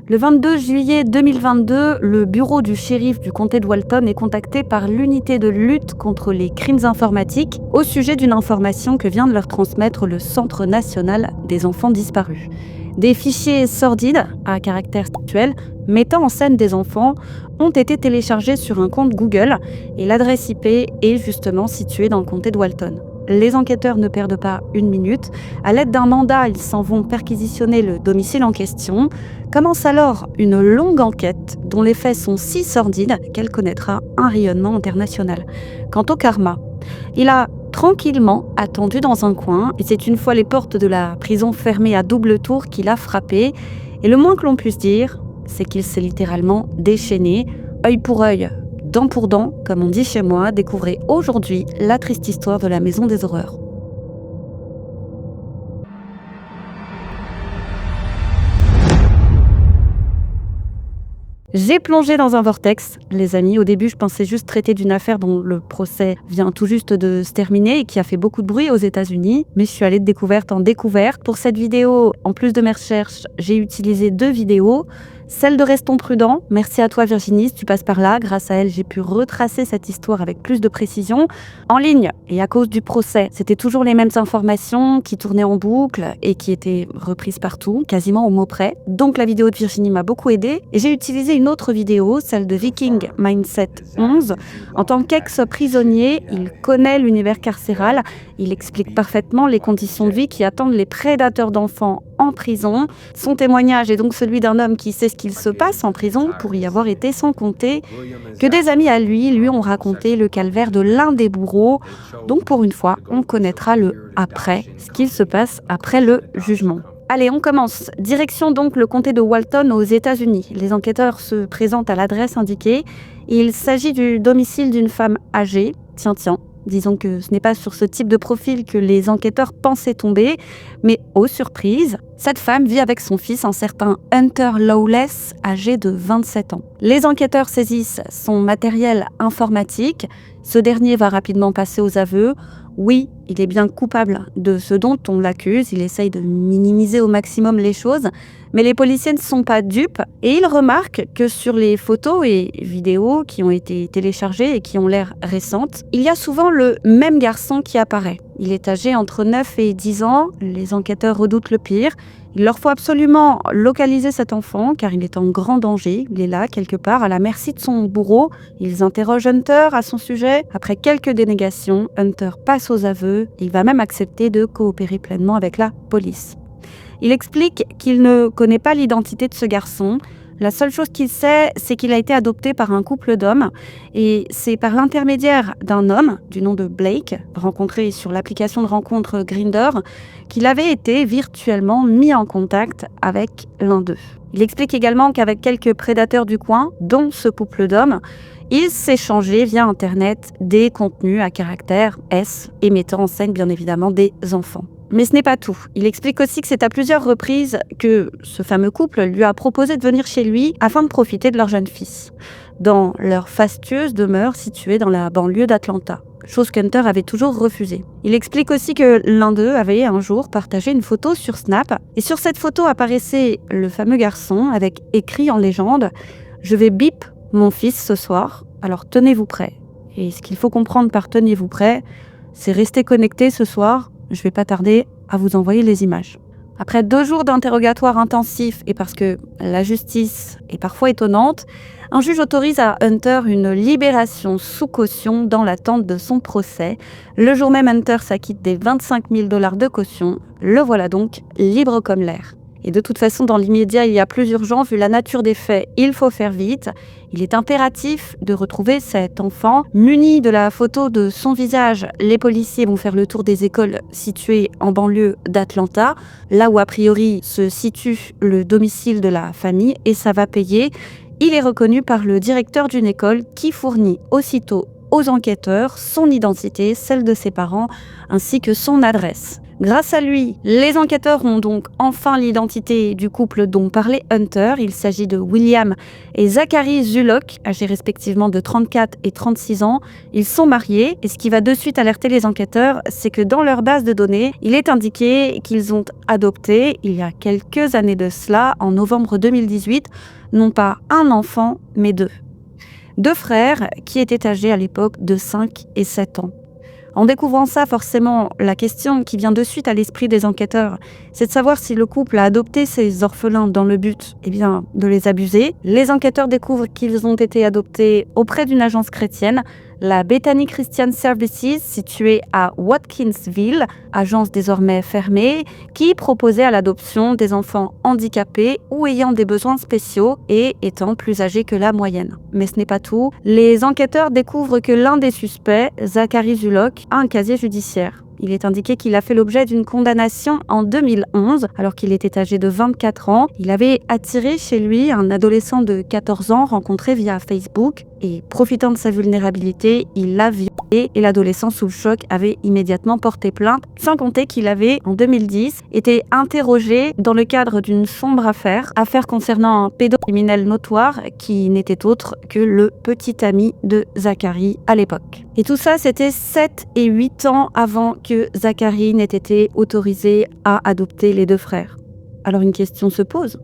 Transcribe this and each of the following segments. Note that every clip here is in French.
Le 22 juillet 2022, le bureau du shérif du comté de Walton est contacté par l'unité de lutte contre les crimes informatiques au sujet d'une information que vient de leur transmettre le Centre national des enfants disparus. Des fichiers sordides à caractère sexuel mettant en scène des enfants ont été téléchargés sur un compte Google et l'adresse IP est justement située dans le comté de Walton. Les enquêteurs ne perdent pas une minute. À l'aide d'un mandat, ils s'en vont perquisitionner le domicile en question. Commence alors une longue enquête dont les faits sont si sordides qu'elle connaîtra un rayonnement international. Quant au karma, il a tranquillement attendu dans un coin et c'est une fois les portes de la prison fermées à double tour qu'il a frappé. Et le moins que l'on puisse dire, c'est qu'il s'est littéralement déchaîné, œil pour œil, dent pour dent, comme on dit chez moi. Découvrez aujourd'hui la triste histoire de la Maison des Horreurs. J'ai plongé dans un vortex, les amis. Au début, je pensais juste traiter d'une affaire dont le procès vient tout juste de se terminer et qui a fait beaucoup de bruit aux États-Unis. Mais je suis allée de découverte en découverte. Pour cette vidéo, en plus de mes recherches, j'ai utilisé 2 vidéos. Celle de Restons prudents. Merci à toi Virginie, si tu passes par là. Grâce à elle, j'ai pu retracer cette histoire avec plus de précision. En ligne, et à cause du procès, c'était toujours les mêmes informations qui tournaient en boucle et qui étaient reprises partout, quasiment au mot près. Donc la vidéo de Virginie m'a beaucoup aidée. Et j'ai utilisé une autre vidéo, celle de Viking Mindset 11. En tant qu'ex-prisonnier, il connaît l'univers carcéral. Il explique parfaitement les conditions de vie qui attendent les prédateurs d'enfants en prison. Son témoignage est donc celui d'un homme qui sait ce qu'il se passe en prison pour y avoir été, sans compter que des amis à lui ont raconté le calvaire de l'un des bourreaux. Donc pour une fois, on connaîtra le après, ce qu'il se passe après le jugement. Allez, on commence. Direction donc le comté de Walton aux États-Unis. Les enquêteurs se présentent à l'adresse indiquée. Il s'agit du domicile d'une femme âgée. Tiens. Disons que ce n'est pas sur ce type de profil que les enquêteurs pensaient tomber, mais aux surprises, cette femme vit avec son fils, un certain Hunter Lawless, âgé de 27 ans. Les enquêteurs saisissent son matériel informatique. Ce dernier va rapidement passer aux aveux. Oui, il est bien coupable de ce dont on l'accuse. Il essaye de minimiser au maximum les choses. Mais les policiers ne sont pas dupes et ils remarquent que sur les photos et vidéos qui ont été téléchargées et qui ont l'air récentes, il y a souvent le même garçon qui apparaît. Il est âgé entre 9 et 10 ans. Les enquêteurs redoutent le pire. Il leur faut absolument localiser cet enfant car il est en grand danger. Il est là, quelque part, à la merci de son bourreau. Ils interrogent Hunter à son sujet. Après quelques dénégations, Hunter passe aux aveux. Il va même accepter de coopérer pleinement avec la police. Il explique qu'il ne connaît pas l'identité de ce garçon. La seule chose qu'il sait, c'est qu'il a été adopté par un couple d'hommes et c'est par l'intermédiaire d'un homme du nom de Blake, rencontré sur l'application de rencontre Grindr, qu'il avait été virtuellement mis en contact avec l'un d'eux. Il explique également qu'avec quelques prédateurs du coin, dont ce couple d'hommes, il s'échangeait via Internet des contenus à caractère S et mettant en scène bien évidemment des enfants. Mais ce n'est pas tout. Il explique aussi que c'est à plusieurs reprises que ce fameux couple lui a proposé de venir chez lui afin de profiter de leur jeune fils, dans leur fastueuse demeure située dans la banlieue d'Atlanta, chose qu'Hunter avait toujours refusée. Il explique aussi que l'un d'eux avait un jour partagé une photo sur Snap, et sur cette photo apparaissait le fameux garçon avec écrit en légende « Je vais bip mon fils ce soir, alors tenez-vous prêts ». Et ce qu'il faut comprendre par « tenez-vous prêts », c'est rester connecté ce soir. Je ne vais pas tarder à vous envoyer les images. Après 2 jours d'interrogatoire intensif et parce que la justice est parfois étonnante, un juge autorise à Hunter une libération sous caution dans l'attente de son procès. Le jour même, Hunter s'acquitte des 25 000 $ de caution. Le voilà donc libre comme l'air. Et de toute façon, dans l'immédiat, il y a plus urgent. Vu la nature des faits, il faut faire vite. Il est impératif de retrouver cet enfant. Muni de la photo de son visage, les policiers vont faire le tour des écoles situées en banlieue d'Atlanta, là où a priori se situe le domicile de la famille, et ça va payer. Il est reconnu par le directeur d'une école qui fournit aussitôt aux enquêteurs son identité, celle de ses parents, ainsi que son adresse. Grâce à lui, les enquêteurs ont donc enfin l'identité du couple dont parlait Hunter. Il s'agit de William et Zachary Zullock, âgés respectivement de 34 et 36 ans. Ils sont mariés et ce qui va de suite alerter les enquêteurs, c'est que dans leur base de données, il est indiqué qu'ils ont adopté, il y a quelques années de cela, en novembre 2018, non pas un enfant, mais deux. Deux frères qui étaient âgés à l'époque de 5 et 7 ans. En découvrant ça, forcément, la question qui vient de suite à l'esprit des enquêteurs, c'est de savoir si le couple a adopté ces orphelins dans le but, de les abuser. Les enquêteurs découvrent qu'ils ont été adoptés auprès d'une agence chrétienne, la Bethany Christian Services, située à Watkinsville, agence désormais fermée, qui proposait à l'adoption des enfants handicapés ou ayant des besoins spéciaux et étant plus âgés que la moyenne. Mais ce n'est pas tout. Les enquêteurs découvrent que l'un des suspects, Zachary Zullock, a un casier judiciaire. Il est indiqué qu'il a fait l'objet d'une condamnation en 2011, alors qu'il était âgé de 24 ans. Il avait attiré chez lui un adolescent de 14 ans rencontré via Facebook et, profitant de sa vulnérabilité, il l'a violé et l'adolescent sous le choc avait immédiatement porté plainte, sans compter qu'il avait, en 2010, été interrogé dans le cadre d'une sombre affaire concernant un pédocriminel notoire qui n'était autre que le petit ami de Zachary à l'époque. Et tout ça, c'était 7 et 8 ans avant que Zachary n'ait été autorisé à adopter les deux frères. Alors une question se pose.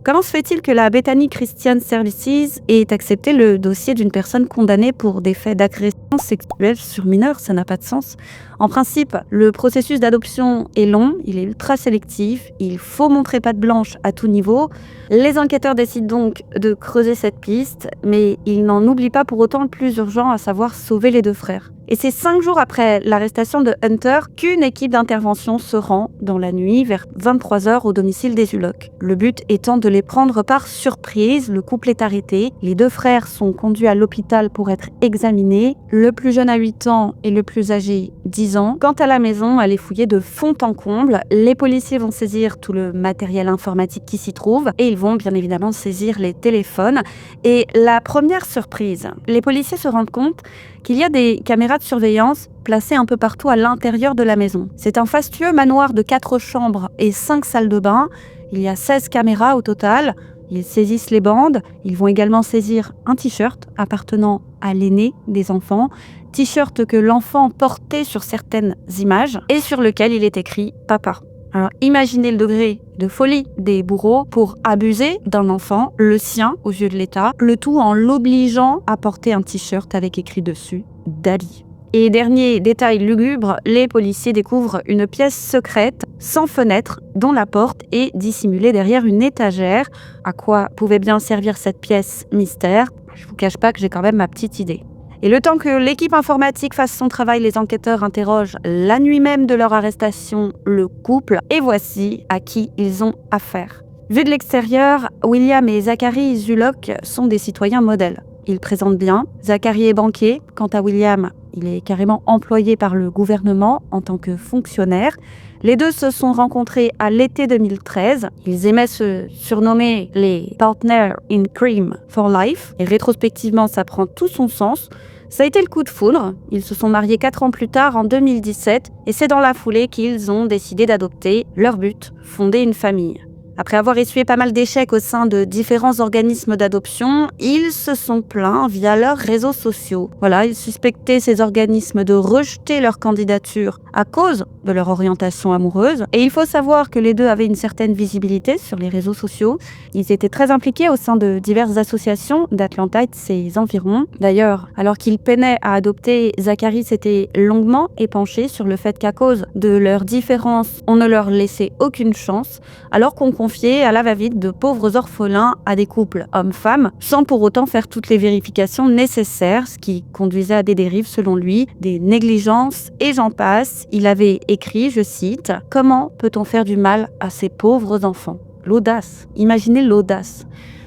Comment se fait-il que la Bethany Christian Services ait accepté le dossier d'une personne condamnée pour des faits d'agression sexuelle sur mineurs? Ça n'a pas de sens. En principe, le processus d'adoption est long, il est ultra sélectif, il faut montrer patte blanche à tout niveau. Les enquêteurs décident donc de creuser cette piste, mais ils n'en oublient pas pour autant le plus urgent, à savoir sauver les deux frères. Et c'est 5 jours après l'arrestation de Hunter qu'une équipe d'intervention se rend dans la nuit vers 23h au domicile des Zullock. Le but étant de les prendre par surprise. Le couple est arrêté. Les deux frères sont conduits à l'hôpital pour être examinés. Le plus jeune a 8 ans et le plus âgé 10 ans. Quant à la maison, elle est fouillée de fond en comble. Les policiers vont saisir tout le matériel informatique qui s'y trouve et ils vont bien évidemment saisir les téléphones. Et la première surprise, les policiers se rendent compte qu'il y a des caméras de surveillance placées un peu partout à l'intérieur de la maison. C'est un fastueux manoir de 4 chambres et 5 salles de bain. Il y a 16 caméras au total. Ils saisissent les bandes. Ils vont également saisir un t-shirt appartenant à l'aîné des enfants. T-shirt que l'enfant portait sur certaines images et sur lequel il est écrit « Papa ». Alors imaginez le degré de folie des bourreaux pour abuser d'un enfant, le sien aux yeux de l'État, le tout en l'obligeant à porter un t-shirt avec écrit dessus « Daddy ». Et dernier détail lugubre, les policiers découvrent une pièce secrète, sans fenêtre, dont la porte est dissimulée derrière une étagère. À quoi pouvait bien servir cette pièce mystère? Je vous cache pas que j'ai quand même ma petite idée. Et le temps que l'équipe informatique fasse son travail, les enquêteurs interrogent la nuit même de leur arrestation le couple. Et voici à qui ils ont affaire. Vu de l'extérieur, William et Zachary Zullock sont des citoyens modèles. Ils présentent bien. Zachary est banquier. Quant à William, il est carrément employé par le gouvernement en tant que fonctionnaire. Les deux se sont rencontrés à l'été 2013. Ils aimaient se surnommer les Partners in Crime for Life. Et rétrospectivement, ça prend tout son sens. Ça a été le coup de foudre. Ils se sont mariés 4 ans plus tard, en 2017. Et c'est dans la foulée qu'ils ont décidé d'adopter. Leur but, fonder une famille. Après avoir essuyé pas mal d'échecs au sein de différents organismes d'adoption, ils se sont plaints via leurs réseaux sociaux. Voilà, ils suspectaient ces organismes de rejeter leur candidature à cause de leur orientation amoureuse. Et il faut savoir que les deux avaient une certaine visibilité sur les réseaux sociaux. Ils étaient très impliqués au sein de diverses associations d'Atlanta et de ses environs. D'ailleurs, alors qu'ils peinaient à adopter, Zachary s'était longuement épanché sur le fait qu'à cause de leurs différences, on ne leur laissait aucune chance, alors qu'on confiait à la va-vite de pauvres orphelins à des couples hommes-femmes, sans pour autant faire toutes les vérifications nécessaires, ce qui conduisait à des dérives selon lui, des négligences et j'en passe. Il avait écrit, je cite, « Comment peut-on faire du mal à ces pauvres enfants ?» L'audace, imaginez l'audace.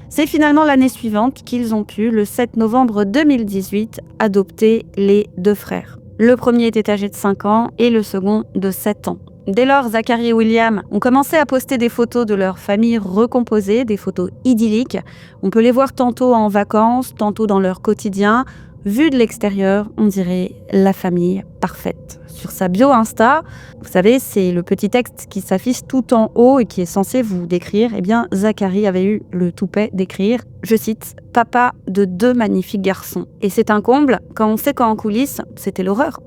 C'est finalement l'année suivante qu'ils ont pu, le 7 novembre 2018, adopter les deux frères. Le premier était âgé de 5 ans et le second de 7 ans. Dès lors, Zachary et William ont commencé à poster des photos de leur famille recomposée, des photos idylliques. On peut les voir tantôt en vacances, tantôt dans leur quotidien. Vu de l'extérieur, on dirait la famille parfaite. Sur sa bio Insta, vous savez, c'est le petit texte qui s'affiche tout en haut et qui est censé vous décrire. Eh bien, Zacharie avait eu le toupet d'écrire, je cite, « Papa de 2 magnifiques garçons ». Et c'est un comble quand on sait qu'en coulisses, c'était l'horreur.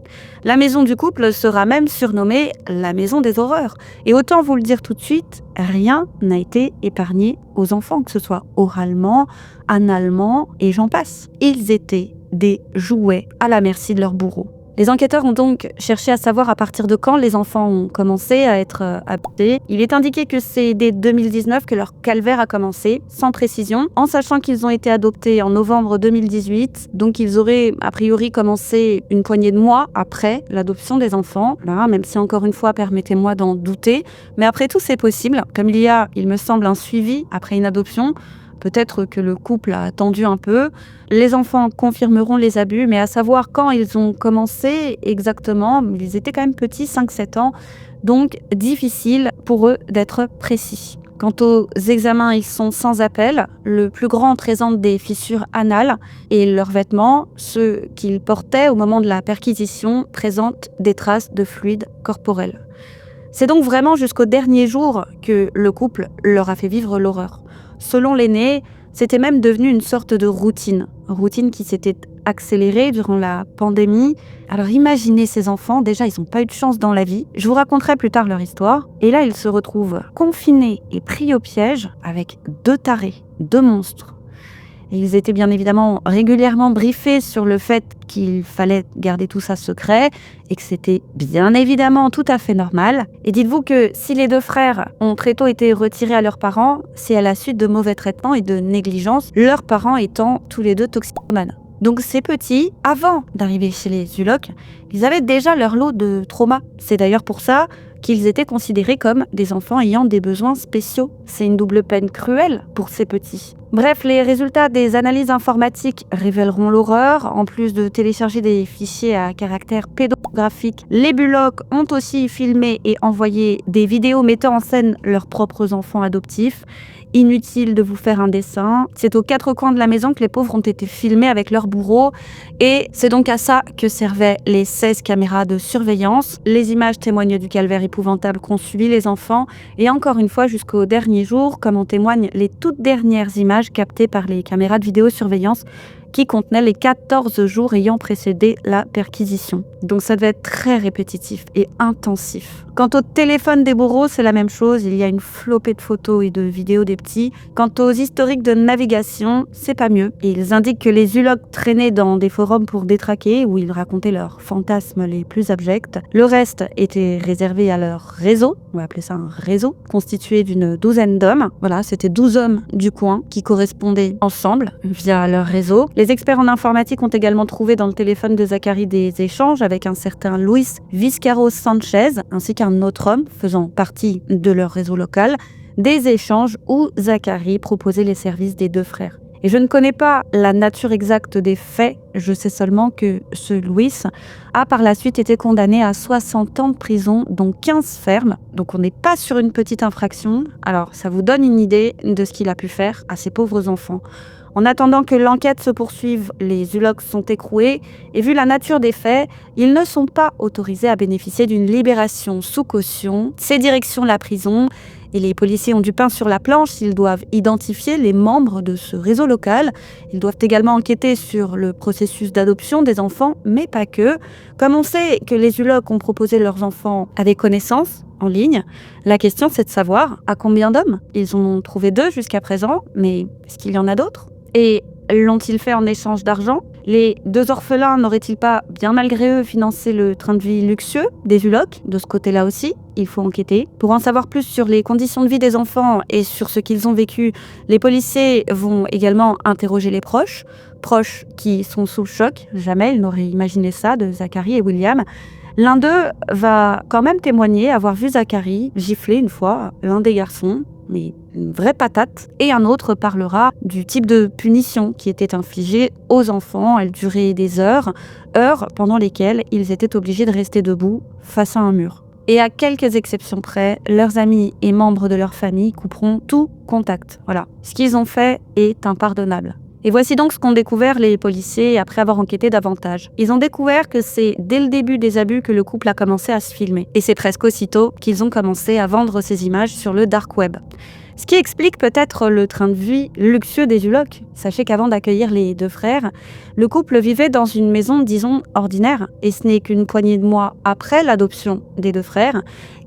La maison du couple sera même surnommée la maison des horreurs. Et autant vous le dire tout de suite, rien n'a été épargné aux enfants, que ce soit oralement, analement et j'en passe. Ils étaient des jouets à la merci de leur bourreau. Les enquêteurs ont donc cherché à savoir à partir de quand les enfants ont commencé à être adoptés. Il est indiqué que c'est dès 2019 que leur calvaire a commencé, sans précision, en sachant qu'ils ont été adoptés en novembre 2018, donc ils auraient a priori commencé une poignée de mois après l'adoption des enfants. Là, même si encore une fois, permettez-moi d'en douter, mais après tout c'est possible. Comme il y a, il me semble, un suivi après une adoption, peut-être que le couple a attendu un peu. Les enfants confirmeront les abus, mais à savoir quand ils ont commencé exactement, ils étaient quand même petits, 5-7 ans, donc difficile pour eux d'être précis. Quant aux examens, ils sont sans appel. Le plus grand présente des fissures anales et leurs vêtements, ceux qu'ils portaient au moment de la perquisition, présentent des traces de fluide corporel. C'est donc vraiment jusqu'au dernier jour que le couple leur a fait vivre l'horreur. Selon l'aîné, c'était même devenu une sorte de routine qui s'était accélérée durant la pandémie. Alors imaginez ces enfants, déjà ils n'ont pas eu de chance dans la vie. Je vous raconterai plus tard leur histoire. Et là ils se retrouvent confinés et pris au piège avec 2 tarés, 2 monstres. Et ils étaient bien évidemment régulièrement briefés sur le fait qu'il fallait garder tout ça secret et que c'était bien évidemment tout à fait normal. Et dites-vous que si les 2 frères ont très tôt été retirés à leurs parents, c'est à la suite de mauvais traitements et de négligence, leurs parents étant tous les 2 toxicomanes. Donc ces petits, avant d'arriver chez les Uloc, ils avaient déjà leur lot de traumas. C'est d'ailleurs pour ça qu'ils étaient considérés comme des enfants ayant des besoins spéciaux. C'est une double peine cruelle pour ces petits. Bref, les résultats des analyses informatiques révéleront l'horreur. En plus de télécharger des fichiers à caractère pédographique, les Uloc ont aussi filmé et envoyé des vidéos mettant en scène leurs propres enfants adoptifs. Inutile de vous faire un dessin. C'est aux 4 coins de la maison que les pauvres ont été filmés avec leurs bourreaux. Et c'est donc à ça que servaient les 16 caméras de surveillance. Les images témoignent du calvaire épouvantable qu'ont subi les enfants. Et encore une fois, jusqu'au dernier jour, comme en témoignent les toutes dernières images captées par les caméras de vidéosurveillance qui contenaient les 14 jours ayant précédé la perquisition. Donc ça devait être très répétitif et intensif. Quant au téléphone des bourreaux, c'est la même chose. Il y a une flopée de photos et de vidéos des petits. Quant aux historiques de navigation, c'est pas mieux. Et ils indiquent que les Uloc traînaient dans des forums pour détraquer, où ils racontaient leurs fantasmes les plus abjects. Le reste était réservé à leur réseau, on va appeler ça un réseau, constitué d'une 12aine d'hommes. Voilà, c'était 12 hommes du coin qui correspondaient ensemble via leur réseau. Les experts en informatique ont également trouvé dans le téléphone de Zacharie des échanges avec un certain Luis Viscaros Sanchez, ainsi qu'un autre homme faisant partie de leur réseau local, des échanges où Zacharie proposait les services des 2 frères. Et je ne connais pas la nature exacte des faits, je sais seulement que ce Luis a par la suite été condamné à 60 ans de prison, dont 15 fermes. Donc on n'est pas sur une petite infraction. Alors ça vous donne une idée de ce qu'il a pu faire à ces pauvres enfants. En attendant que l'enquête se poursuive, les Uloc sont écroués et vu la nature des faits, ils ne sont pas autorisés à bénéficier d'une libération sous caution. C'est direction la prison et les policiers ont du pain sur la planche. Ils doivent identifier les membres de ce réseau local. Ils doivent également enquêter sur le processus d'adoption des enfants, mais pas que. Comme on sait que les Uloc ont proposé leurs enfants à des connaissances en ligne, la question c'est de savoir à combien d'hommes. Ils en ont trouvé 2 jusqu'à présent, mais est-ce qu'il y en a d'autres ? Et l'ont-ils fait en échange d'argent ? Les 2 orphelins n'auraient-ils pas, bien malgré eux, financé le train de vie luxueux des Uloc ? De ce côté-là aussi, il faut enquêter. Pour en savoir plus sur les conditions de vie des enfants et sur ce qu'ils ont vécu, les policiers vont également interroger les proches qui sont sous le choc. Jamais ils n'auraient imaginé ça de Zacharie et William. L'un d'eux va quand même témoigner avoir vu Zacharie gifler une fois l'un des garçons, mais une vraie patate. Et un autre parlera du type de punition qui était infligée aux enfants. Elle durait des heures pendant lesquelles ils étaient obligés de rester debout face à un mur. Et à quelques exceptions près, leurs amis et membres de leur famille couperont tout contact. Voilà. Ce qu'ils ont fait est impardonnable. Et voici donc ce qu'ont découvert les policiers après avoir enquêté davantage. Ils ont découvert que c'est dès le début des abus que le couple a commencé à se filmer. Et c'est presque aussitôt qu'ils ont commencé à vendre ces images sur le dark web. Ce qui explique peut-être le train de vie luxueux des Ulok. Sachez qu'avant d'accueillir les deux frères, le couple vivait dans une maison, disons, ordinaire. Et ce n'est qu'une poignée de mois après l'adoption des deux frères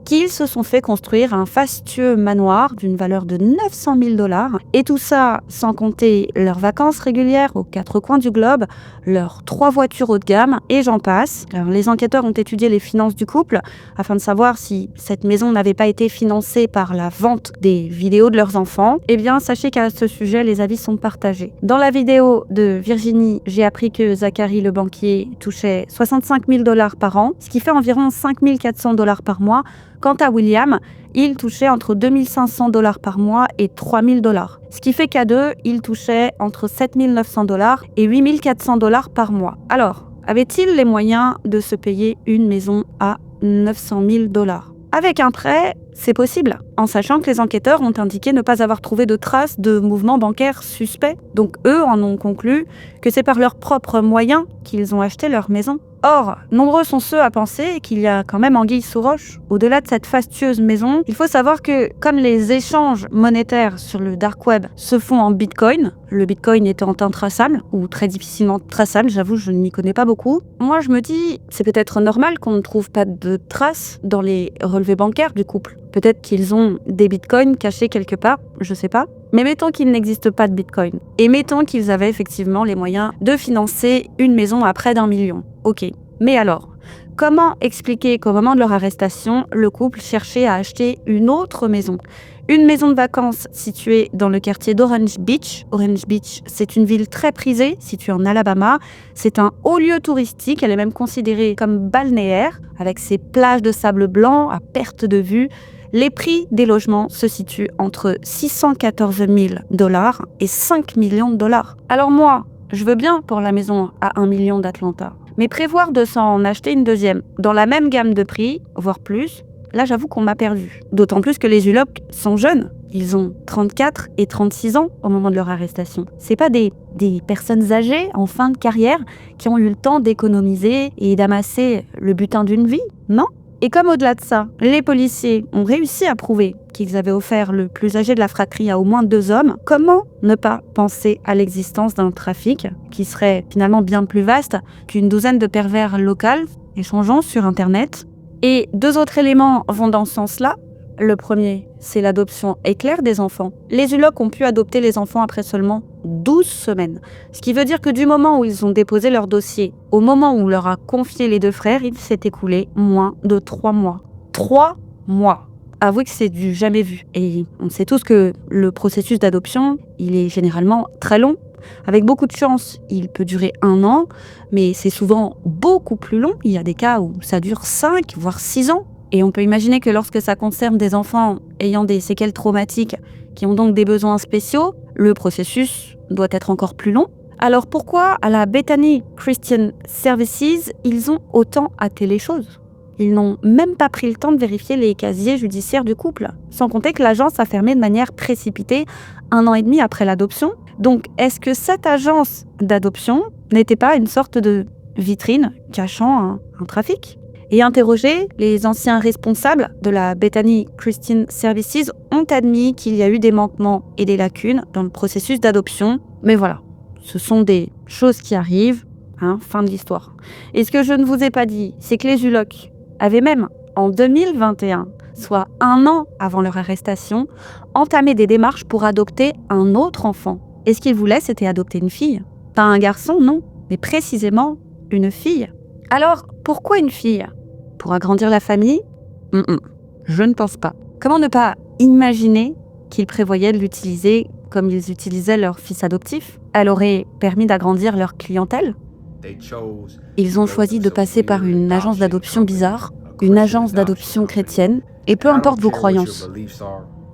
qu'ils se sont fait construire un fastueux manoir d'une valeur de 900 000 $. Et tout ça sans compter leurs vacances régulières aux quatre coins du globe, leurs 3 voitures haut de gamme, et j'en passe. Alors, les enquêteurs ont étudié les finances du couple afin de savoir si cette maison n'avait pas été financée par la vente des vidéos de leurs enfants. Eh bien, sachez qu'à ce sujet, les avis sont partagés. Dans la vidéo de Virginie, j'ai appris que Zachary, le banquier, touchait 65 000 $ par an, ce qui fait environ 5 400 $ par mois. Quant à William, il touchait entre 2 500 $ par mois et 3 000 $. Ce qui fait qu'à deux, il touchait entre 7 900 $ et 8 400 $ par mois. Alors, avait-il les moyens de se payer une maison à 900 000 $? Avec un prêt, c'est possible, en sachant que les enquêteurs ont indiqué ne pas avoir trouvé de traces de mouvements bancaires suspects. Donc eux en ont conclu que c'est par leurs propres moyens qu'ils ont acheté leur maison. Or, nombreux sont ceux à penser qu'il y a quand même anguille sous roche. Au-delà de cette fastueuse maison, il faut savoir que comme les échanges monétaires sur le dark web se font en bitcoin, le bitcoin étant intraçable ou très difficilement traçable, j'avoue je ne m'y connais pas beaucoup, moi je me dis c'est peut-être normal qu'on ne trouve pas de traces dans les relevés bancaires du couple. Peut-être qu'ils ont des bitcoins cachés quelque part, je sais pas. Mais mettons qu'il n'existe pas de bitcoin. Et mettons qu'ils avaient effectivement les moyens de financer une maison à près d'1 million. Ok. Mais alors, comment expliquer qu'au moment de leur arrestation, le couple cherchait à acheter une autre maison ? Une maison de vacances située dans le quartier d'Orange Beach. Orange Beach, c'est une ville très prisée, située en Alabama. C'est un haut lieu touristique, elle est même considérée comme balnéaire, avec ses plages de sable blanc à perte de vue. Les prix des logements se situent entre 614 000 $ et 5 millions de dollars. Alors moi, je veux bien pour la maison à 1 million d'Atlanta. Mais prévoir de s'en acheter une deuxième dans la même gamme de prix, voire plus, là j'avoue qu'on m'a perdu. D'autant plus que les Ulok sont jeunes. Ils ont 34 et 36 ans au moment de leur arrestation. C'est pas des personnes âgées en fin de carrière qui ont eu le temps d'économiser et d'amasser le butin d'une vie, non ? Et comme au-delà de ça, les policiers ont réussi à prouver qu'ils avaient offert le plus âgé de la fratrie à au moins 2 hommes, comment ne pas penser à l'existence d'un trafic qui serait finalement bien plus vaste qu'une douzaine de pervers locaux échangeant sur Internet ? Et 2 autres éléments vont dans ce sens-là. Le premier, c'est l'adoption éclair des enfants. Les Ulok ont pu adopter les enfants après seulement 12 semaines. Ce qui veut dire que du moment où ils ont déposé leur dossier au moment où on leur a confié les 2 frères, il s'est écoulé moins de 3 mois. 3 mois. Avouez que c'est du jamais vu. Et on sait tous que le processus d'adoption, il est généralement très long. Avec beaucoup de chance, il peut durer 1 an, mais c'est souvent beaucoup plus long. Il y a des cas où ça dure 5, voire 6 ans. Et on peut imaginer que lorsque ça concerne des enfants ayant des séquelles traumatiques, qui ont donc des besoins spéciaux, le processus doit être encore plus long. Alors pourquoi, à la Bethany Christian Services, ils ont autant hâté les choses ? Ils n'ont même pas pris le temps de vérifier les casiers judiciaires du couple, sans compter que l'agence a fermé de manière précipitée 1 an et demi après l'adoption. Donc, est-ce que cette agence d'adoption n'était pas une sorte de vitrine cachant un trafic ? Et interrogés, les anciens responsables de la Bethany Christian Services ont admis qu'il y a eu des manquements et des lacunes dans le processus d'adoption. Mais voilà, ce sont des choses qui arrivent, fin de l'histoire. Et ce que je ne vous ai pas dit, c'est que les Ulok avaient même, en 2021, soit 1 an avant leur arrestation, entamé des démarches pour adopter un autre enfant. Et ce qu'ils voulaient, c'était adopter une fille. Pas un garçon, non, mais précisément une fille. Alors, pourquoi une fille ? Pour agrandir la famille ? Je ne pense pas. Comment ne pas imaginer qu'ils prévoyaient de l'utiliser comme ils utilisaient leur fils adoptif ? Elle aurait permis d'agrandir leur clientèle ? Ils ont choisi de passer par une agence d'adoption bizarre, une agence d'adoption chrétienne, et peu importe vos croyances.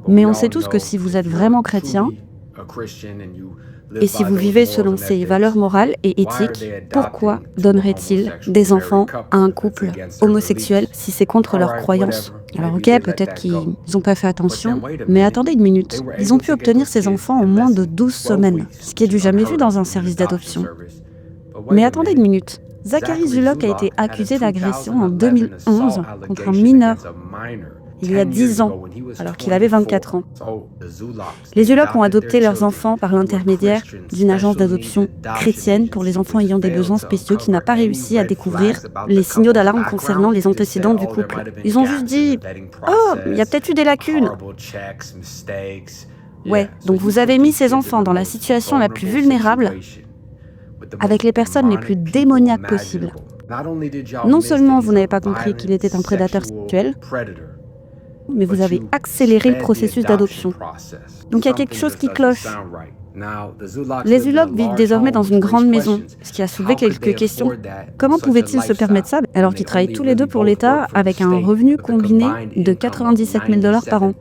Mais on sait tous que si vous êtes vraiment chrétien, Et si vous vivez selon ces valeurs morales et éthiques, pourquoi donnerait-il des enfants à un couple homosexuel si c'est contre leurs croyances? Alors ok, peut-être qu'ils n'ont pas fait attention, mais attendez une minute. Ils ont pu obtenir ces enfants en moins de 12 semaines, ce qui est du jamais vu dans un service d'adoption. Mais attendez une minute. Zachary Zullock a été accusé d'agression en 2011 contre un mineur, il y a 10 ans, alors qu'il avait 24 ans. Les Zullock ont adopté leurs enfants par l'intermédiaire d'une agence d'adoption chrétienne pour les enfants ayant des besoins spéciaux qui n'a pas réussi à découvrir les signaux d'alarme concernant les antécédents du couple. Ils ont juste dit « Oh, il y a peut-être eu des lacunes ». Ouais, donc vous avez mis ces enfants dans la situation la plus vulnérable avec les personnes les plus démoniaques possibles. Non seulement vous n'avez pas compris qu'il était un prédateur sexuel, mais vous avez accéléré le processus d'adoption. Donc il y a quelque chose qui cloche. Les Zullock vivent désormais dans une grande maison, ce qui a soulevé quelques questions. Comment pouvaient-ils se permettre ça alors qu'ils travaillent tous les deux pour l'État avec un revenu combiné de 97 000 $ par an?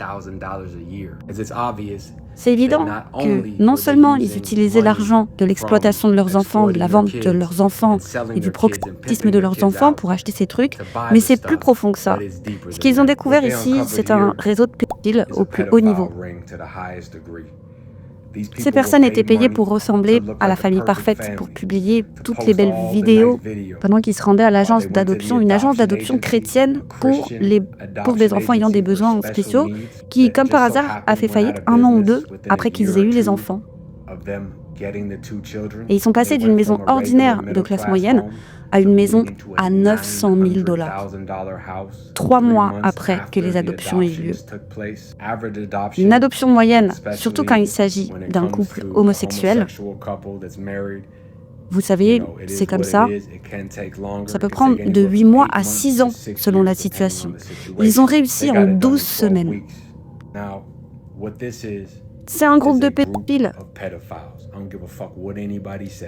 C'est évident que non seulement ils utilisaient l'argent de l'exploitation de leurs enfants, de la vente de leurs enfants et du proxénétisme de leurs enfants pour acheter ces trucs, mais c'est plus profond que ça. Ce qu'ils ont découvert ici, c'est un réseau de pédophiles au plus haut niveau. Ces personnes étaient payées pour ressembler à la famille parfaite, pour publier toutes les belles vidéos pendant qu'ils se rendaient à l'agence d'adoption, une agence d'adoption chrétienne pour des enfants ayant des besoins spéciaux, qui, comme par hasard, a fait faillite 1 an ou 2 après qu'ils aient eu les enfants. Et ils sont passés d'une maison ordinaire de classe moyenne à une maison à 900 000 $, 3 mois après que les adoptions aient eu lieu. Une adoption moyenne, surtout quand il s'agit d'un couple homosexuel, vous savez, c'est comme ça. Ça peut prendre de 8 mois à 6 ans selon la situation. Ils ont réussi en 12 semaines. C'est un groupe de pédophiles.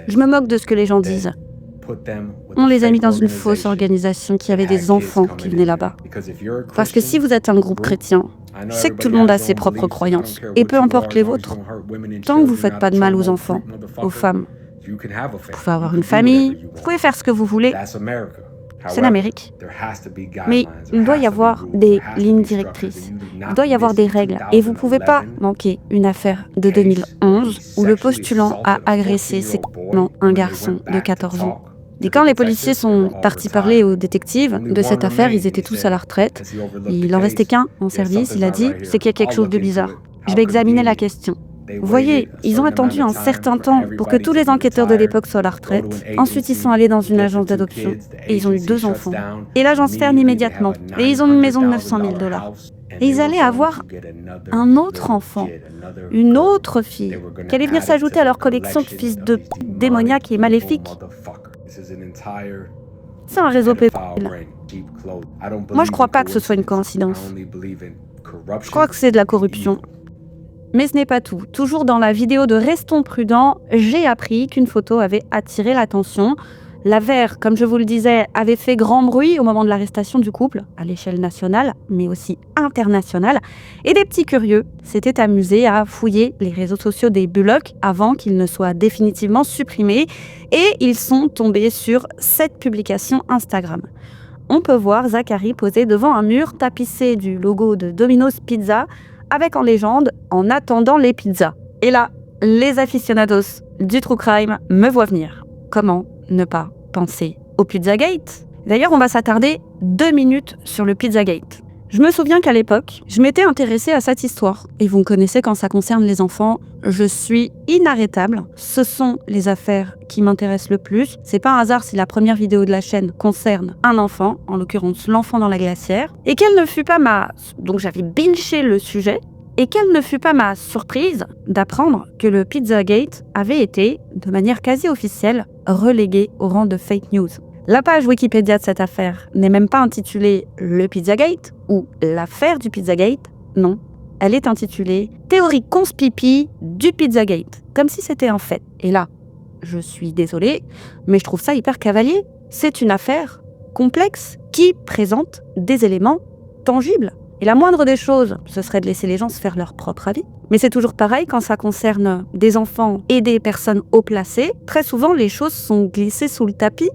Je me moque de ce que les gens disent. On les a mis dans une fausse organisation qui avait des enfants qui venaient là-bas. Parce que si vous êtes un groupe chrétien, je sais que tout le monde a ses propres croyances, et peu importe les vôtres, tant que vous ne faites pas de mal aux enfants, aux femmes. Vous pouvez avoir une famille, vous pouvez faire ce que vous voulez. C'est l'Amérique. Mais il doit y avoir des lignes directrices. Il doit y avoir des règles. Et vous ne pouvez pas manquer une affaire de 2011 où le postulant a agressé sexuellement un garçon de 14 ans. Et quand les policiers sont partis parler aux détectives de cette affaire, ils étaient tous à la retraite. Il en restait qu'un en service. Il a dit « c'est qu'il y a quelque chose de bizarre. Je vais examiner la question ». Vous voyez, ils ont attendu un certain temps pour que tous les enquêteurs de l'époque soient à la retraite. Ensuite, ils sont allés dans une agence d'adoption et ils ont eu 2 enfants. Et l'agence ferme immédiatement. Et ils ont une maison de 900 000 $. Et ils allaient avoir un autre enfant, une autre fille, qui allait venir s'ajouter à leur collection de fils de démoniaques et maléfiques. C'est un réseau pédophile. Moi, je crois pas que ce soit une coïncidence. Je crois que c'est de la corruption. Mais ce n'est pas tout. Toujours dans la vidéo de Restons prudents, j'ai appris qu'une photo avait attiré l'attention. L'affaire, comme je vous le disais, avait fait grand bruit au moment de l'arrestation du couple, à l'échelle nationale, mais aussi internationale. Et des petits curieux s'étaient amusés à fouiller les réseaux sociaux des Bullock avant qu'ils ne soient définitivement supprimés. Et ils sont tombés sur cette publication Instagram. On peut voir Zachary posé devant un mur tapissé du logo de Domino's Pizza, avec en légende « En attendant les pizzas ». Et là, les aficionados du true crime me voient venir. Comment ne pas penser au Pizzagate? D'ailleurs, on va s'attarder 2 minutes sur le Pizzagate. Je me souviens qu'à l'époque, je m'étais intéressée à cette histoire. Et vous me connaissez, quand ça concerne les enfants, je suis inarrêtable. Ce sont les affaires qui m'intéressent le plus. C'est pas un hasard si la première vidéo de la chaîne concerne un enfant, en l'occurrence l'enfant dans la glacière. Et quelle ne fut pas Donc j'avais binché le sujet. Et quelle ne fut pas ma surprise d'apprendre que le Pizzagate avait été, de manière quasi officielle, relégué au rang de fake news. La page Wikipédia de cette affaire n'est même pas intitulée « Le Pizzagate » ou « L'affaire du Pizzagate ». Non, elle est intitulée « Théorie conspipi du Pizzagate », comme si c'était un fait. Et là, je suis désolée, mais je trouve ça hyper cavalier. C'est une affaire complexe qui présente des éléments tangibles. Et la moindre des choses, ce serait de laisser les gens se faire leur propre avis. Mais c'est toujours pareil quand ça concerne des enfants et des personnes haut placées. Très souvent, les choses sont glissées sous le tapis.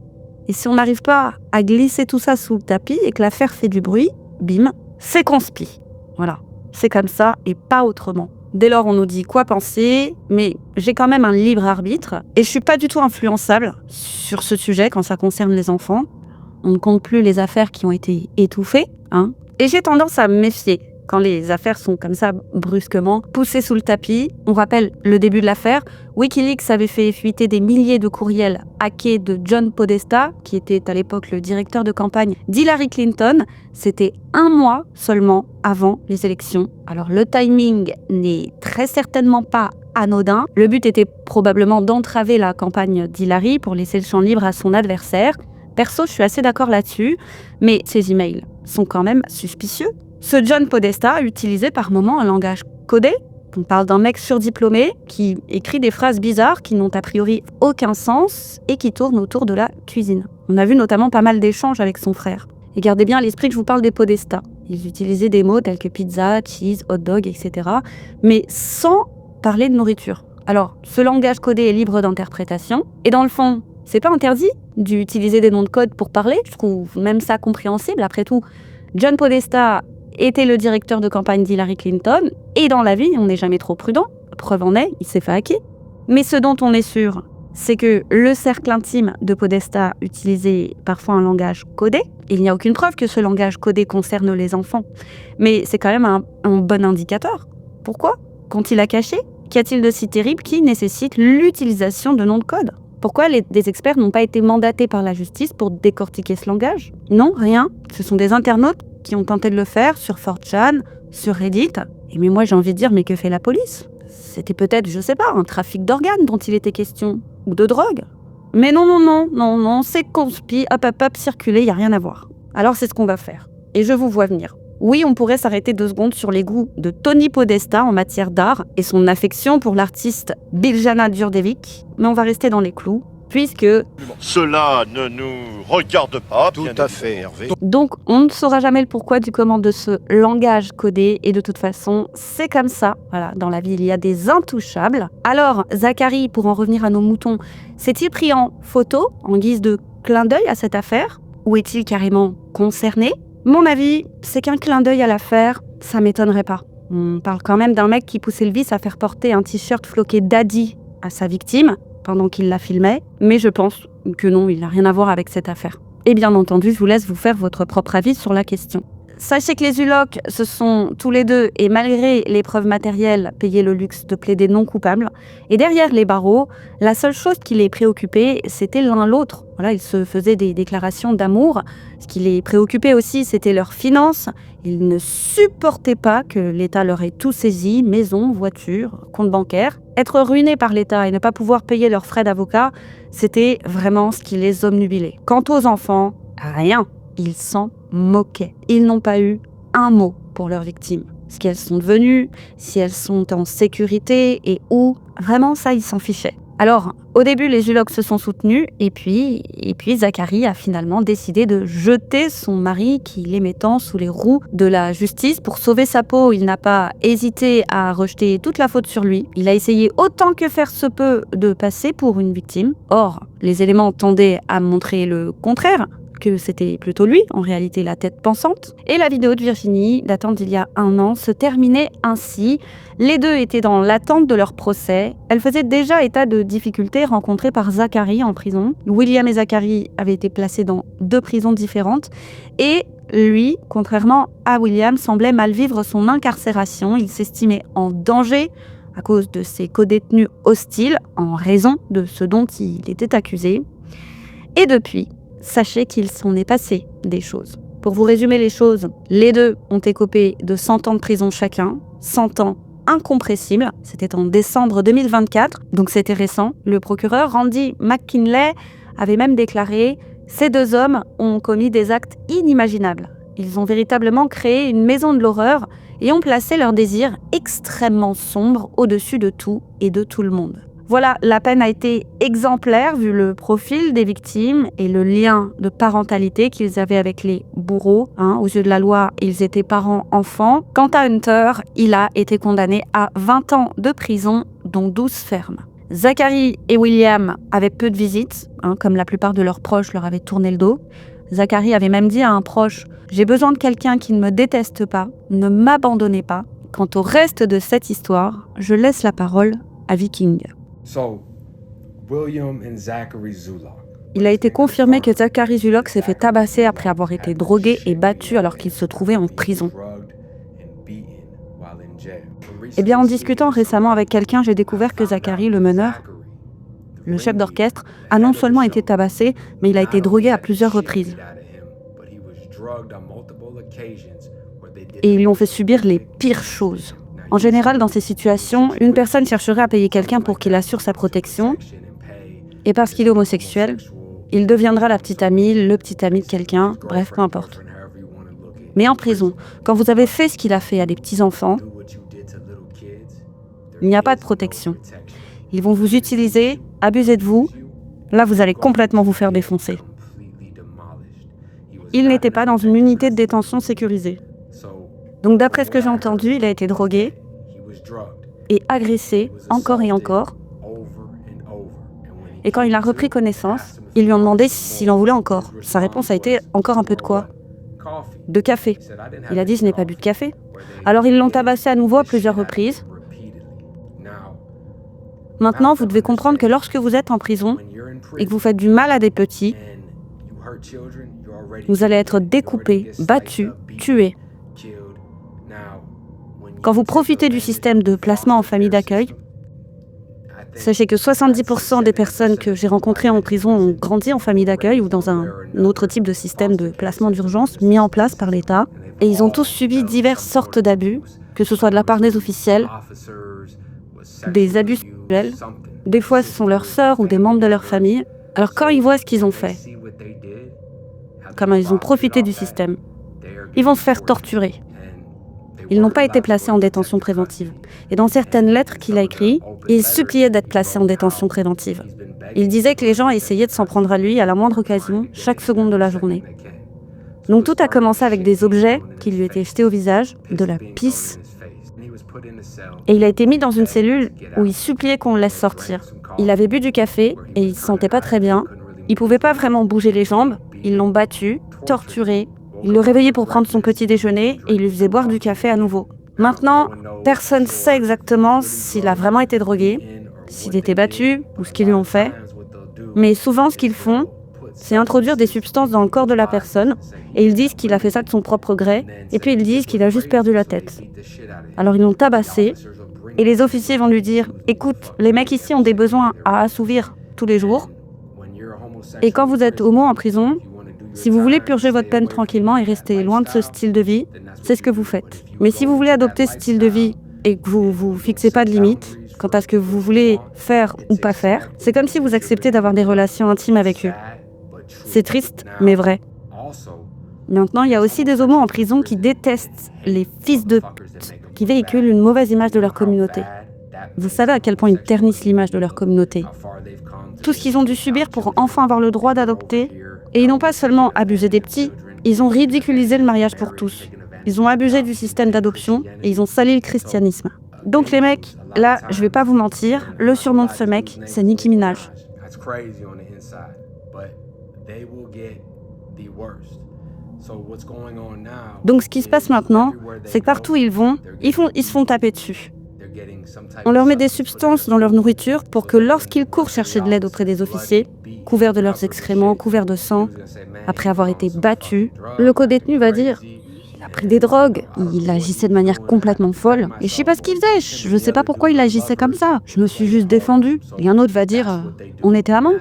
Et si on n'arrive pas à glisser tout ça sous le tapis et que l'affaire fait du bruit, bim, c'est conspi. Voilà, c'est comme ça et pas autrement. Dès lors, on nous dit quoi penser, mais j'ai quand même un libre arbitre et je suis pas du tout influençable sur ce sujet quand ça concerne les enfants. On ne compte plus les affaires qui ont été étouffées, hein. Et j'ai tendance à me méfier quand les affaires sont comme ça brusquement poussées sous le tapis. On rappelle le début de l'affaire. Wikileaks avait fait fuiter des milliers de courriels hackés de John Podesta, qui était à l'époque le directeur de campagne d'Hillary Clinton. C'était 1 mois seulement avant les élections. Alors le timing n'est très certainement pas anodin. Le but était probablement d'entraver la campagne d'Hillary pour laisser le champ libre à son adversaire. Perso, je suis assez d'accord là-dessus, mais ces emails sont quand même suspicieux. Ce John Podesta utilisait par moments un langage codé. On parle d'un mec surdiplômé qui écrit des phrases bizarres qui n'ont a priori aucun sens et qui tournent autour de la cuisine. On a vu notamment pas mal d'échanges avec son frère. Et gardez bien à l'esprit que je vous parle des Podesta. Ils utilisaient des mots tels que pizza, cheese, hot dog, etc. mais sans parler de nourriture. Alors, ce langage codé est libre d'interprétation. Et dans le fond, c'est pas interdit d'utiliser des noms de code pour parler. Je trouve même ça compréhensible. Après tout, John Podesta était le directeur de campagne d'Hillary Clinton. Et dans la vie, on n'est jamais trop prudent. Preuve en est, il s'est fait hacker. Mais ce dont on est sûr, c'est que le cercle intime de Podesta utilisait parfois un langage codé. Il n'y a aucune preuve que ce langage codé concerne les enfants. Mais c'est quand même un bon indicateur. Pourquoi ? Qu'ont-ils à cacher ? Qu'y a-t-il de si terrible qui nécessite l'utilisation de noms de code ? Pourquoi des experts n'ont pas été mandatés par la justice pour décortiquer ce langage ? Non, rien. Ce sont des internautes qui ont tenté de le faire sur 4chan, sur Reddit. Et mais moi j'ai envie de dire, mais que fait la police ? C'était peut-être, je sais pas, un trafic d'organes dont il était question. Ou de drogue. Mais non, c'est conspi, hop, circuler, y a rien à voir. Alors c'est ce qu'on va faire. Et je vous vois venir. Oui, on pourrait s'arrêter 2 secondes sur les goûts de Tony Podesta en matière d'art et son affection pour l'artiste Biljana Đurđević, mais on va rester dans les clous, puisque... Cela ne nous regarde pas. Tout à fait, Hervé. Donc, on ne saura jamais le pourquoi du comment de ce langage codé, et de toute façon, c'est comme ça. Voilà, dans la vie, il y a des intouchables. Alors, Zachary, pour en revenir à nos moutons, s'est-il pris en photo, en guise de clin d'œil à cette affaire ? Ou est-il carrément concerné ? Mon avis, c'est qu'un clin d'œil à l'affaire, ça m'étonnerait pas. On parle quand même d'un mec qui poussait le vice à faire porter un t-shirt floqué Daddy à sa victime pendant qu'il la filmait, mais je pense que non, il n'a rien à voir avec cette affaire. Et bien entendu, je vous laisse vous faire votre propre avis sur la question. Sachez que les Ulocs se sont tous les deux, et malgré les preuves matérielles, payé le luxe de plaider non coupable. Et derrière les barreaux, la seule chose qui les préoccupait, c'était l'un l'autre. Voilà, ils se faisaient des déclarations d'amour. Ce qui les préoccupait aussi, c'était leurs finances. Ils ne supportaient pas que l'État leur ait tout saisi, maison, voiture, compte bancaire. Être ruinés par l'État et ne pas pouvoir payer leurs frais d'avocat, c'était vraiment ce qui les obnubilait. Quant aux enfants, rien. Ils s'en moquaient. Ils n'ont pas eu un mot pour leurs victimes. Ce qu'elles sont devenues, si elles sont en sécurité et où, vraiment ça, ils s'en fichaient. Alors, au début, les Ulocs se sont soutenus et puis Zachary a finalement décidé de jeter son mari qui l'aimait tant sous les roues de la justice. Pour sauver sa peau, il n'a pas hésité à rejeter toute la faute sur lui. Il a essayé autant que faire se peut de passer pour une victime. Or, les éléments tendaient à montrer le contraire, que c'était plutôt lui, en réalité la tête pensante. Et la vidéo de Virginie, datant d'il y a 1 an, se terminait ainsi. Les deux étaient dans l'attente de leur procès. Elle faisait déjà état de difficultés rencontrées par Zachary en prison. William et Zachary avaient été placés dans 2 prisons différentes. Et lui, contrairement à William, semblait mal vivre son incarcération. Il s'estimait en danger à cause de ses codétenus hostiles, en raison de ce dont il était accusé. Et depuis, sachez qu'il s'en est passé des choses. Pour vous résumer les choses, les deux ont écopé de 100 ans de prison chacun, 100 ans incompressibles. C'était en décembre 2024, donc c'était récent. Le procureur Randy McKinley avait même déclaré « Ces 2 hommes ont commis des actes inimaginables. Ils ont véritablement créé une maison de l'horreur et ont placé leurs désirs extrêmement sombres au-dessus de tout et de tout le monde. » Voilà, la peine a été exemplaire vu le profil des victimes et le lien de parentalité qu'ils avaient avec les bourreaux. Aux yeux de la loi, ils étaient parents-enfants. Quant à Hunter, il a été condamné à 20 ans de prison, dont 12 fermes. Zachary et William avaient peu de visites, comme la plupart de leurs proches leur avaient tourné le dos. Zachary avait même dit à un proche « J'ai besoin de quelqu'un qui ne me déteste pas, ne m'abandonnez pas ». Quant au reste de cette histoire, je laisse la parole à Viking. Il a été confirmé que Zachary Zullock s'est fait tabasser après avoir été drogué et battu alors qu'il se trouvait en prison. Eh bien, en discutant récemment avec quelqu'un, j'ai découvert que Zachary, le meneur, le chef d'orchestre, a non seulement été tabassé, mais il a été drogué à plusieurs reprises. Et ils lui ont fait subir les pires choses. En général, dans ces situations, une personne chercherait à payer quelqu'un pour qu'il assure sa protection. Et parce qu'il est homosexuel, il deviendra la petite amie, le petit ami de quelqu'un, bref, peu importe. Mais en prison, quand vous avez fait ce qu'il a fait à des petits-enfants, il n'y a pas de protection. Ils vont vous utiliser, abuser de vous. Là, vous allez complètement vous faire défoncer. Il n'était pas dans une unité de détention sécurisée. Donc d'après ce que j'ai entendu, il a été drogué et agressé encore et encore. Et quand il a repris connaissance, ils lui ont demandé s'il en voulait encore. Sa réponse a été « encore un peu de quoi ?» « De café ». Il a dit « je n'ai pas bu de café ». Alors ils l'ont tabassé à nouveau à plusieurs reprises. Maintenant, vous devez comprendre que lorsque vous êtes en prison et que vous faites du mal à des petits, vous allez être découpé, battu, tué. Quand vous profitez du système de placement en famille d'accueil, sachez que 70% des personnes que j'ai rencontrées en prison ont grandi en famille d'accueil ou dans un autre type de système de placement d'urgence mis en place par l'État. Et ils ont tous subi diverses sortes d'abus, que ce soit de la part des officiels, des abus sexuels. Des fois, ce sont leurs sœurs ou des membres de leur famille. Alors quand ils voient ce qu'ils ont fait, comment ils ont profité du système, ils vont se faire torturer. Ils n'ont pas été placés en détention préventive. Et dans certaines lettres qu'il a écrites, il suppliait d'être placé en détention préventive. Il disait que les gens essayaient de s'en prendre à lui à la moindre occasion, chaque seconde de la journée. Donc tout a commencé avec des objets qui lui étaient jetés au visage, de la pisse. Et il a été mis dans une cellule où il suppliait qu'on le laisse sortir. Il avait bu du café et il ne se sentait pas très bien. Il ne pouvait pas vraiment bouger les jambes. Ils l'ont battu, torturé. Il le réveillait pour prendre son petit déjeuner et il lui faisait boire du café à nouveau. Maintenant, personne ne sait exactement s'il a vraiment été drogué, s'il était battu ou ce qu'ils lui ont fait. Mais souvent, ce qu'ils font, c'est introduire des substances dans le corps de la personne et ils disent qu'il a fait ça de son propre gré et puis ils disent qu'il a juste perdu la tête. Alors ils l'ont tabassé et les officiers vont lui dire « Écoute, les mecs ici ont des besoins à assouvir tous les jours et quand vous êtes homo en prison, si vous voulez purger votre peine tranquillement et rester loin de ce style de vie, c'est ce que vous faites. Mais si vous voulez adopter ce style de vie et que vous vous fixez pas de limites quant à ce que vous voulez faire ou pas faire, c'est comme si vous acceptez d'avoir des relations intimes avec eux. C'est triste, mais vrai. Maintenant, il y a aussi des homos en prison qui détestent les fils de pute, qui véhiculent une mauvaise image de leur communauté. Vous savez à quel point ils ternissent l'image de leur communauté. Tout ce qu'ils ont dû subir pour enfin avoir le droit d'adopter. Et ils n'ont pas seulement abusé des petits, ils ont ridiculisé le mariage pour tous. Ils ont abusé du système d'adoption et ils ont sali le christianisme. Donc les mecs, là, je vais pas vous mentir, le surnom de ce mec, c'est Nicki Minaj. Donc ce qui se passe maintenant, c'est que partout où ils vont, ils se font taper dessus. On leur met des substances dans leur nourriture pour que lorsqu'ils courent chercher de l'aide auprès des officiers, couverts de leurs excréments, couverts de sang, après avoir été battus, le co-détenu va dire « Il a pris des drogues, il agissait de manière complètement folle, et je sais pas ce qu'il faisait, je sais pas pourquoi il agissait comme ça, je me suis juste défendu. » Et un autre va dire « On était amants. »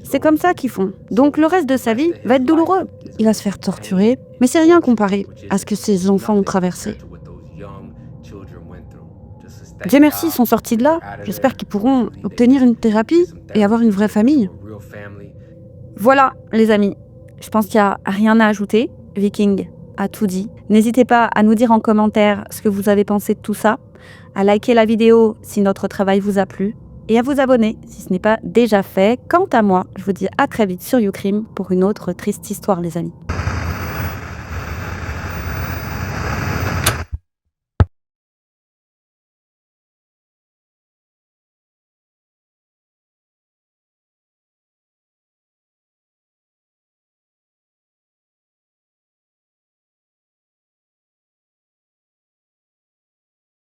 C'est comme ça qu'ils font. Donc le reste de sa vie va être douloureux. Il va se faire torturer, mais c'est rien comparé à ce que ses enfants ont traversé. Dieu merci, ils sont sortis de là. J'espère qu'ils pourront obtenir une thérapie et avoir une vraie famille. Voilà, les amis. Je pense qu'il n'y a rien à ajouter. Viking a tout dit. N'hésitez pas à nous dire en commentaire ce que vous avez pensé de tout ça, à liker la vidéo si notre travail vous a plu. et à vous abonner si ce n'est pas déjà fait. Quant à moi, je vous dis à très vite sur YouCrime pour une autre triste histoire, les amis.